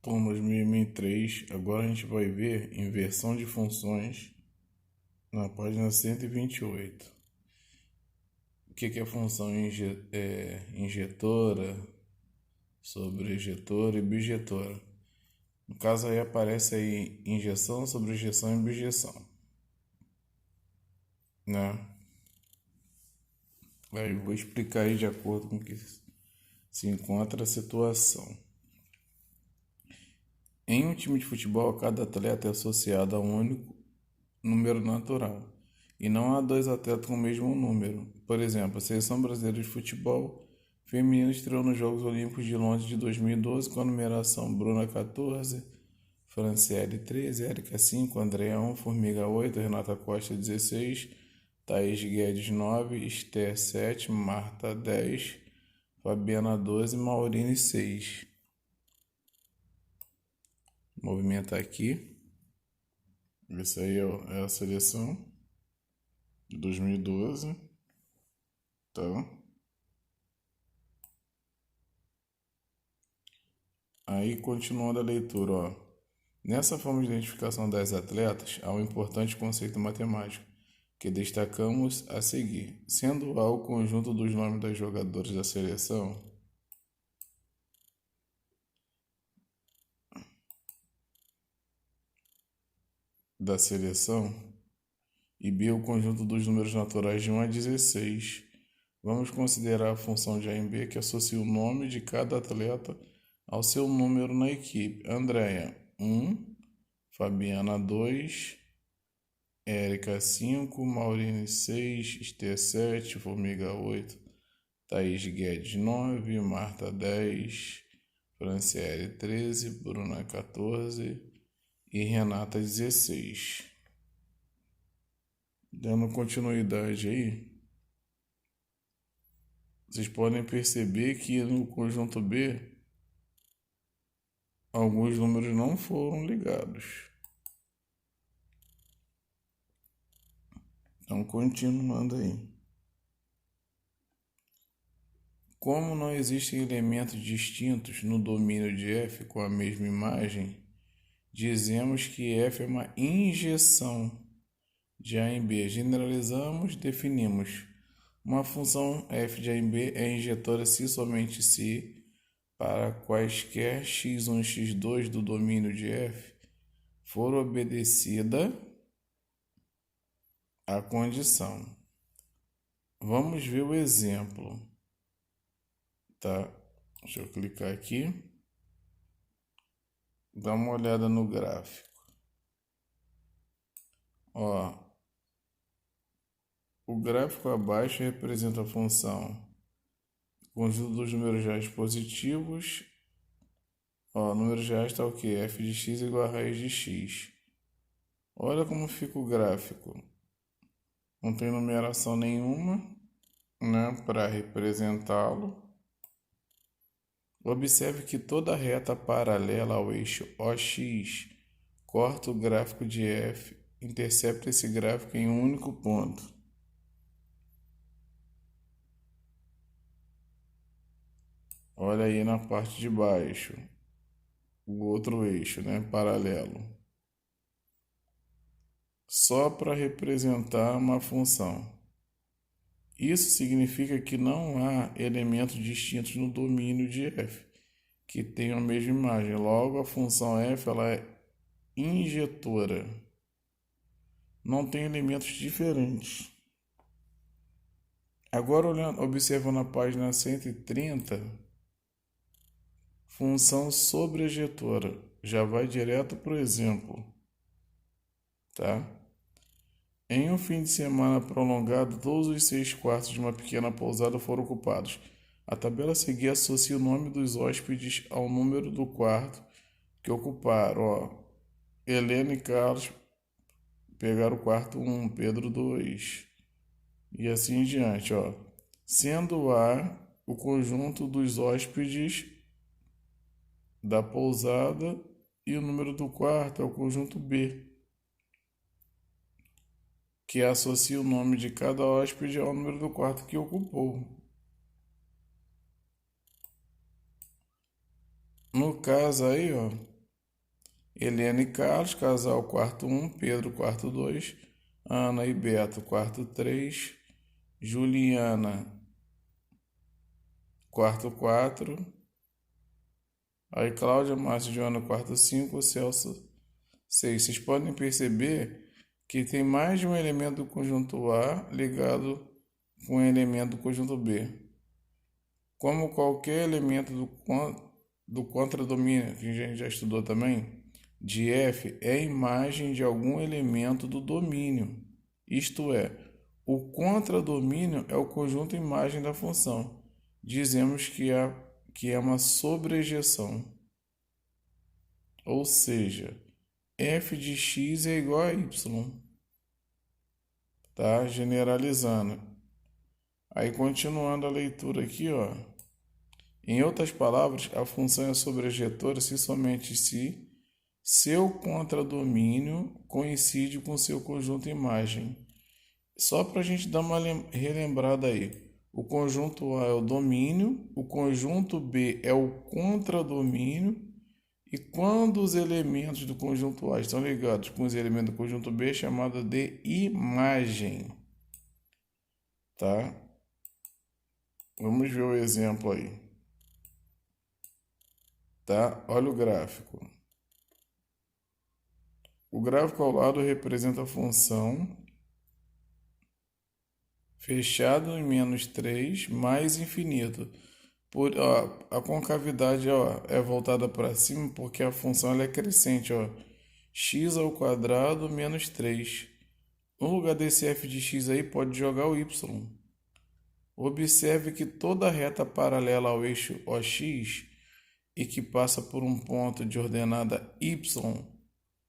Turma 2003, agora a gente vai ver inversão de funções na página 128. O que é função injetora, sobrejetora e bijetora? No caso aí aparece aí injeção, sobrejeção e bijeção, né? Aí eu vou explicar aí de acordo com o que se encontra a situação. Em um time de futebol, cada atleta é associado a um único número natural, e não há dois atletas com o mesmo número. Por exemplo, a Seleção Brasileira de Futebol Feminino estreou nos Jogos Olímpicos de Londres de 2012 com a numeração Bruna 14, Franciele 13, Érica 5, Andréa 1, Formiga 8, Renata Costa 16, Thaís Guedes 9, Esther 7, Marta 10, Fabiana 12, Maurine 6. Movimentar aqui. Essa aí é a seleção de 2012. Tá? Aí, continuando a leitura, ó. Nessa forma de identificação das atletas, há um importante conceito matemático que destacamos a seguir. Sendo A o conjunto dos nomes das jogadoras da seleção, e B o conjunto dos números naturais de 1 a 16, vamos considerar a função de A em B que associa o nome de cada atleta ao seu número na equipe. Andréia 1, Fabiana 2, Érica 5, Maurine 6, Esther 7, Formiga 8, Thaís Guedes 9, Marta 10, Franciele 13, Bruna 14 e Renata 16. Dando continuidade aí, vocês podem perceber que no conjunto B, alguns números não foram ligados. Então, continuando aí. Como não existem elementos distintos no domínio de F com a mesma imagem, dizemos que F é uma injeção de A em B. Generalizamos, definimos. Uma função f de A em B é injetora se somente se, para quaisquer x1 e x2 do domínio de F, for obedecida a condição. Vamos ver o exemplo. Tá? Deixa eu clicar aqui. Dá uma olhada no gráfico. Ó, o gráfico abaixo representa a função conjunto dos números reais positivos. Ó, números reais está o quê? F de x igual a raiz de x. Olha como fica o gráfico. Não tem numeração nenhuma, né, para representá-lo. Observe que toda reta paralela ao eixo OX corta o gráfico de F, intercepta esse gráfico em um único ponto. Olha aí na parte de baixo, o outro eixo, né, paralelo. Só para representar uma função. Isso significa que não há elementos distintos no domínio de F que tenham a mesma imagem. Logo, a função F ela é injetora. Não tem elementos diferentes. Agora, observando a página 130, função sobrejetora. Já vai direto para o exemplo. Tá? Em um fim de semana prolongado, todos os 6 quartos de uma pequena pousada foram ocupados. A tabela a seguir associa o nome dos hóspedes ao número do quarto que ocuparam. Ó, Helena e Carlos pegaram o quarto 1, Pedro 2, e assim em diante. Ó. Sendo A o conjunto dos hóspedes da pousada e o número do quarto é o conjunto B, que associa o nome de cada hóspede ao número do quarto que ocupou. No caso aí, ó, Helena e Carlos, casal quarto 1, Pedro quarto 2, Ana e Beto quarto 3, Juliana quarto 4, aí Cláudia, Márcio e Joana quarto 5, Celso 6. Vocês podem perceber que tem mais de um elemento do conjunto A ligado com um elemento do conjunto B. Como qualquer elemento do contradomínio, que a gente já estudou também, de F é imagem de algum elemento do domínio. Isto é, o contradomínio é o conjunto imagem da função. Dizemos que é uma sobrejeção. Ou seja, f de x é igual a y. Tá? Generalizando. Aí, continuando a leitura aqui, ó. Em outras palavras, a função é sobrejetora se somente se seu contradomínio coincide com seu conjunto imagem. Só para a gente dar uma relembrada aí. O conjunto A é o domínio, o conjunto B é o contradomínio, e quando os elementos do conjunto A estão ligados com os elementos do conjunto B, é chamado de imagem. Tá? Vamos ver o exemplo aí. Tá? Olha o gráfico. O gráfico ao lado representa a função fechado em -3 mais infinito. A concavidade é voltada para cima porque a função ela é crescente. X ao quadrado menos 3. No lugar desse f de x aí, pode jogar o y. Observe que toda reta paralela ao eixo OX e que passa por um ponto de ordenada y,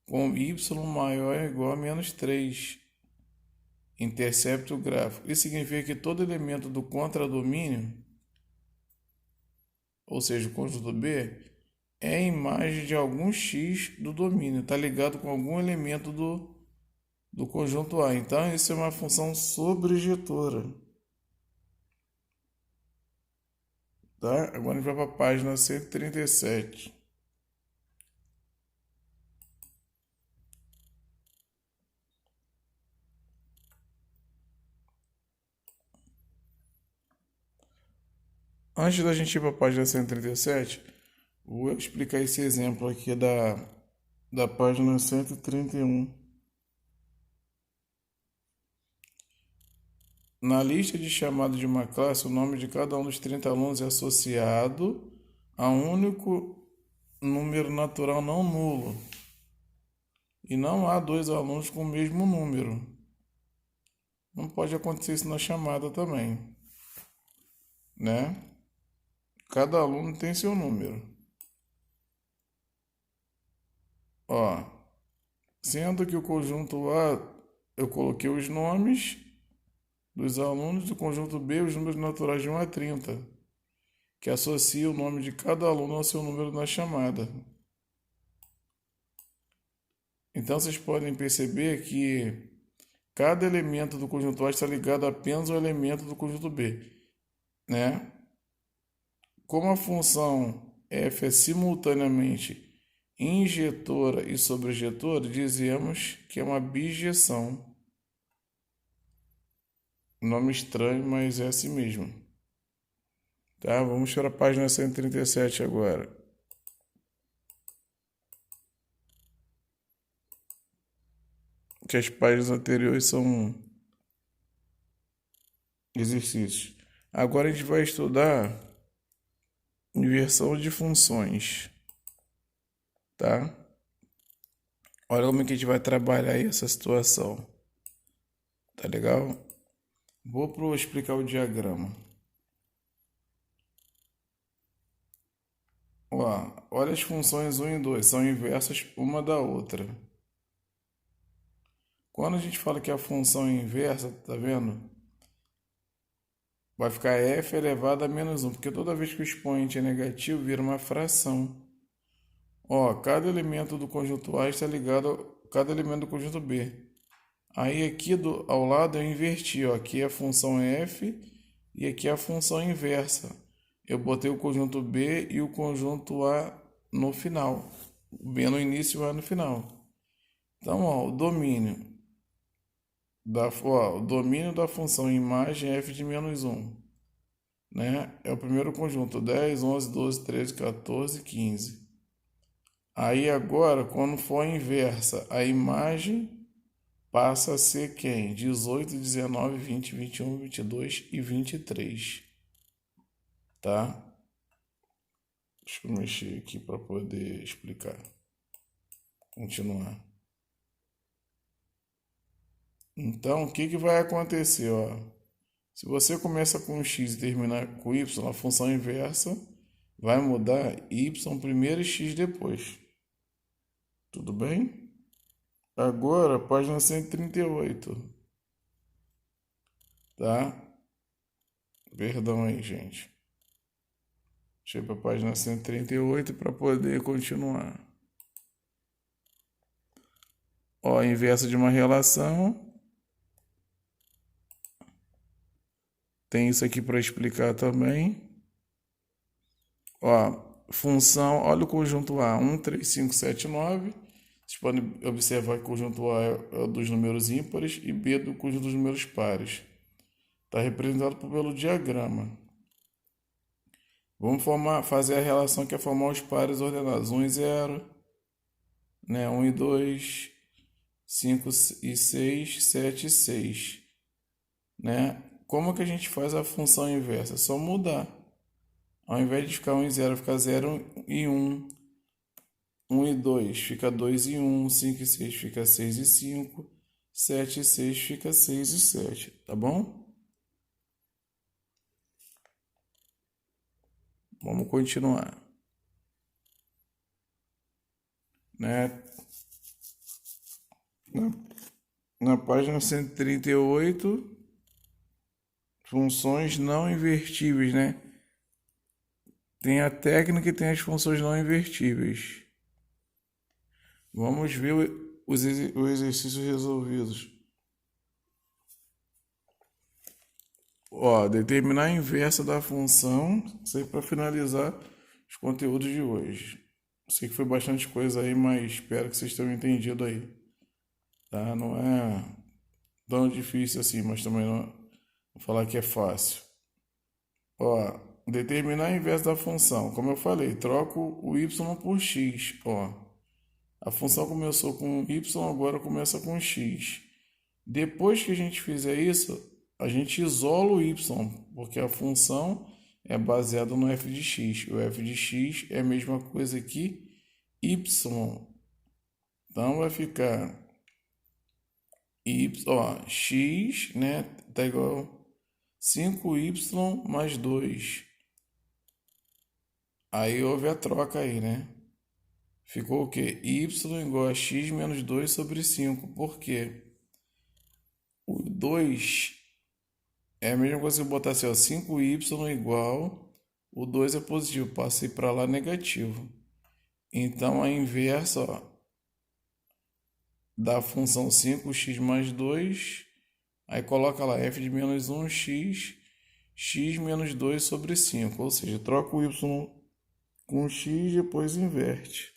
com y maior ou igual a -3, intercepta o gráfico. Isso significa que todo elemento do contradomínio, ou seja, o conjunto B, é a imagem de algum x do domínio, está ligado com algum elemento do conjunto A. Então, isso é uma função sobrejetora. Tá? Agora a gente vai para a página 137. Antes da gente ir para a página 137, vou explicar esse exemplo aqui da página 131. Na lista de chamada de uma classe, o nome de cada um dos 30 alunos é associado a um único número natural não nulo. E não há dois alunos com o mesmo número. Não pode acontecer isso na chamada também, né? Cada aluno tem seu número. Sendo que o conjunto A, eu coloquei os nomes dos alunos, do conjunto B, os números naturais de 1 a 30, que associa o nome de cada aluno ao seu número na chamada. Então, vocês podem perceber que cada elemento do conjunto A está ligado apenas ao elemento do conjunto B, né? Como a função f é simultaneamente injetora e sobrejetora, dizemos que é uma bijeção. Nome estranho, mas é assim mesmo. Tá? Vamos para a página 137 agora. Que as páginas anteriores são exercícios. Agora a gente vai estudar inversão de funções. Tá? Olha como é que a gente vai trabalhar aí essa situação. Tá legal? Vou explicar o diagrama. Olha as funções 1 e 2, são inversas uma da outra. Quando a gente fala que a função é inversa, tá vendo? Vai ficar f elevado a -1, porque toda vez que o expoente é negativo, vira uma fração. Cada elemento do conjunto A está ligado a cada elemento do conjunto B. Aí aqui ao lado eu inverti, aqui é a função f e aqui é a função inversa. Eu botei o conjunto B e o conjunto A no final. B no início e A no final. Então, ó, o domínio da função imagem f de menos 1, né? É o primeiro conjunto, 10, 11, 12, 13, 14, 15. Aí agora, quando for a inversa, a imagem passa a ser quem? 18, 19, 20, 21, 22 e 23. Tá? Deixa eu mexer aqui para poder explicar. Continuar. Então, o que vai acontecer? Ó? Se você começa com x e terminar com y, a função inversa vai mudar y primeiro e x depois. Tudo bem? Agora, página 138. Tá? Perdão aí, gente. Deixa eu ir para a página 138 para poder continuar. Ó, inverso de uma relação. Tem isso aqui para explicar também. Ó, função, olha o conjunto A, 1, 3, 5, 7, 9. Vocês podem observar que o conjunto A é dos números ímpares e B do conjunto dos números pares. Está representado pelo diagrama. Vamos fazer a relação que é formar os pares ordenados. 1 e 0, né? 1 e 2, 5 e 6, 7 e 6. Né? Como que a gente faz a função inversa? É só mudar. Ao invés de ficar 1 e 0, fica 0 e 1. 1 e 2 fica 2 e 1. 5 e 6 fica 6 e 5. 7 e 6 fica 6 e 7. Tá bom? Vamos continuar. Né? Na página 138, funções não invertíveis, né? Tem a técnica e tem as funções não invertíveis. Vamos ver os exercícios resolvidos. Ó, determinar a inversa da função, isso aí para finalizar os conteúdos de hoje. Sei que foi bastante coisa aí, mas espero que vocês tenham entendido aí. Tá? Não é tão difícil assim, mas também não vou falar que é fácil. Ó, determinar a inversa da função. Como eu falei, troco o y por x. Ó, a função começou com y, agora começa com x. Depois que a gente fizer isso, a gente isola o y, porque a função é baseada no f de x. O f de x é a mesma coisa que y. Então vai ficar y, ó, x, né, tá igual 5y mais 2. Aí houve a troca aí, né? Ficou o quê? Y igual a x menos 2 sobre 5. Por quê? O 2 é a mesma coisa que eu botar assim, ó, 5y igual, o 2 é positivo, passei para lá negativo. Então, a inversa, ó, da função 5x mais 2, aí coloca lá f de menos 1x, x menos 2 sobre 5. Ou seja, troca o y com x e depois inverte.